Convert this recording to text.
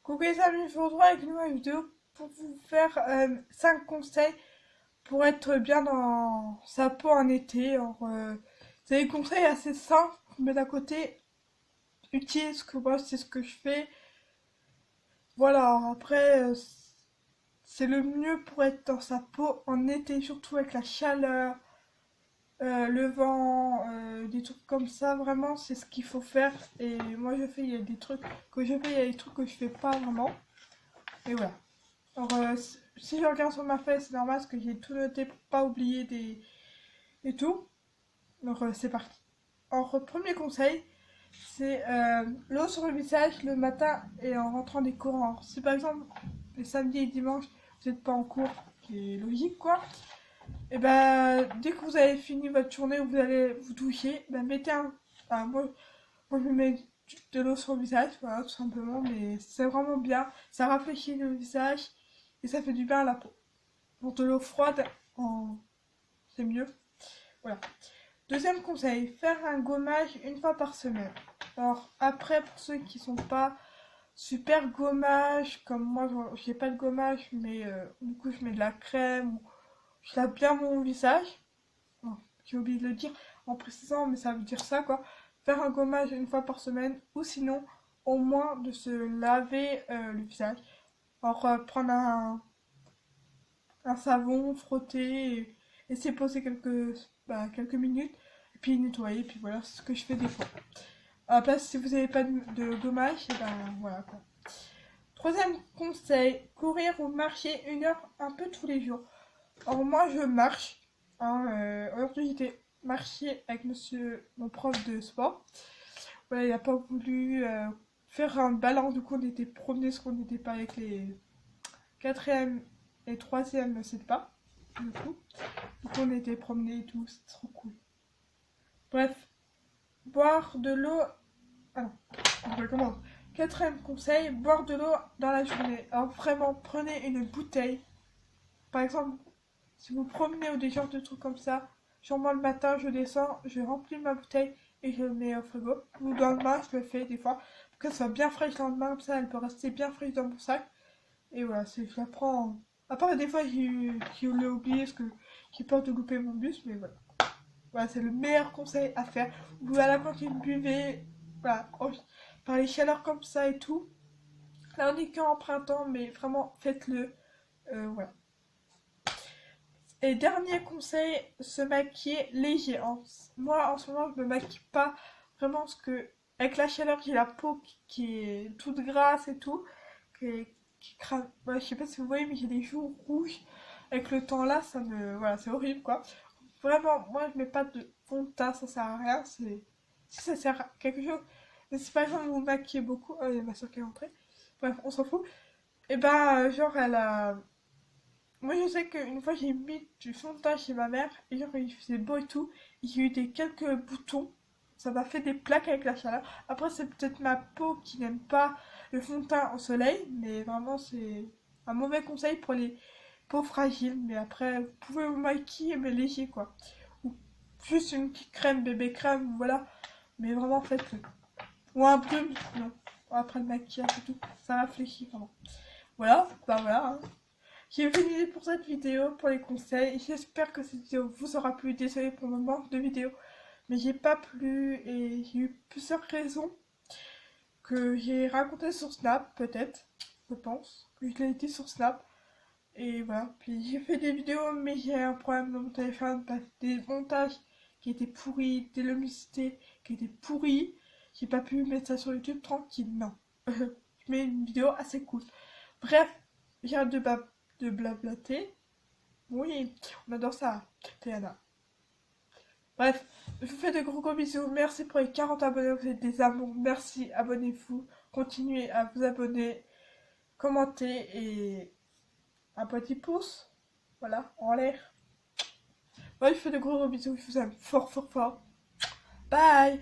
Coucou les amis, je vous retrouve avec une nouvelle vidéo pour vous faire 5 conseils pour être bien dans sa peau en été. Alors, c'est des conseils assez simples, mais d'un côté utiles, parce que moi c'est ce que je fais. Voilà, alors après, c'est le mieux pour être dans sa peau en été, surtout avec la chaleur, le vent, des trucs comme ça. Vraiment, c'est ce qu'il faut faire. Et moi je fais, il y a des trucs que je fais, il y a des trucs que je fais pas vraiment. Et voilà. Alors, si je regarde sur ma feuille, c'est normal parce que j'ai tout noté pour pas oublier des et tout. Donc, c'est parti. Alors, premier conseil, c'est l'eau sur le visage le matin et en rentrant des cours. Alors, si par exemple, les samedis et dimanches, vous n'êtes pas en cours, qui est logique quoi, et ben dès que vous avez fini votre journée ou vous allez vous doucher, ben mettez un. Enfin, moi, je mets de l'eau sur le visage, voilà, tout simplement, mais c'est vraiment bien. Ça rafraîchit le visage et ça fait du bien à la peau. Pour de l'eau froide, c'est mieux. Voilà. Deuxième conseil, faire un gommage une fois par semaine. Alors après, pour ceux qui sont pas super gommage, comme moi, j'ai pas de gommage, mais du coup je mets de la crème, je lave bien mon visage. Oh, j'ai oublié de le dire en précisant, mais ça veut dire ça quoi. Faire un gommage une fois par semaine, ou sinon au moins de se laver le visage. Alors prendre un savon, frotter, et s'y poser quelques minutes, et puis nettoyer, puis voilà, c'est ce que je fais des fois. À la place, si vous n'avez pas de gommage, et ben voilà quoi. Troisième conseil, courir ou marcher 1 heure un peu tous les jours. Alors moi je marche, hein, aujourd'hui j'étais marcher avec mon prof de sport. Voilà, il n'a pas voulu faire un ballon, du coup on était promenés parce qu'on n'était pas avec les quatrième et troisième, c'est pas. Du coup. Donc on était promenés et tout, c'est trop cool. Bref, boire de l'eau. Ah non, on recommence. Quatrième conseil, boire de l'eau dans la journée. Alors vraiment, prenez une bouteille. Par exemple, si vous promenez ou des genres de trucs comme ça, genre moi le matin, je descends, je remplis ma bouteille et je le mets au frigo. Ou dans le bain, je le fais des fois. Pour qu'elle soit bien fraîche dans le bain, comme ça elle peut rester bien fraîche dans mon sac. Et voilà, je la prends. À part des fois, j'ai oublié parce que j'ai peur de louper mon bus, mais voilà. Voilà, c'est le meilleur conseil à faire. Vous à la cantine buvez, voilà, par les chaleurs comme ça et tout. Là, on est qu'en printemps, mais vraiment, faites-le. Voilà. Et dernier conseil, se maquiller léger. Moi, en ce moment, je me maquille pas vraiment parce que, avec la chaleur, j'ai la peau qui est toute grasse et tout, qui crame. Ouais, je sais pas si vous voyez, mais j'ai des joues rouges. Avec le temps là, voilà, c'est horrible quoi. Vraiment, moi, je mets pas de fond de teint, ça sert à rien. Si ça sert à quelque chose, mais si par exemple vous maquillez beaucoup, oh, il y a ma soeur qui est rentrée. Bref, on s'en fout. Et ben, genre, elle a. Moi, je sais qu'une fois, j'ai mis du fond de teint chez ma mère, et genre, il faisait beau et tout, et j'ai eu quelques boutons. Ça m'a fait des plaques avec la chaleur. Après, c'est peut-être ma peau qui n'aime pas le fond de teint au soleil, mais vraiment, c'est un mauvais conseil pour les peaux fragiles. Mais après, vous pouvez vous maquiller, mais léger, quoi. Ou juste une petite crème, bébé crème, voilà. Mais vraiment, faites-le. Ou un brume, non. Après le maquillage et tout, ça réfléchit vraiment. Voilà, bah voilà, hein. J'ai fini pour cette vidéo, pour les conseils. J'espère que cette vidéo vous aura plu. Désolée pour le manque de vidéos, mais j'ai pas plu et j'ai eu plusieurs raisons que j'ai racontées sur Snap, peut-être, je pense. Que je l'ai dit sur Snap. Et voilà. Puis j'ai fait des vidéos, mais j'ai un problème dans mon téléphone. Des montages qui étaient pourris, des luminosité qui étaient pourris. J'ai pas pu mettre ça sur YouTube tranquille, non. Je mets une vidéo assez cool. Bref, j'arrête de blablater. Oui, on adore ça, Théana. Bref, je vous fais de gros bisous. Merci pour les 40 abonnés, vous êtes des amours. Merci, abonnez-vous. Continuez à vous abonner, commentez et un petit pouce. Voilà, en l'air. Moi, je vous fais de gros bisous. Je vous aime fort, fort, fort. Bye!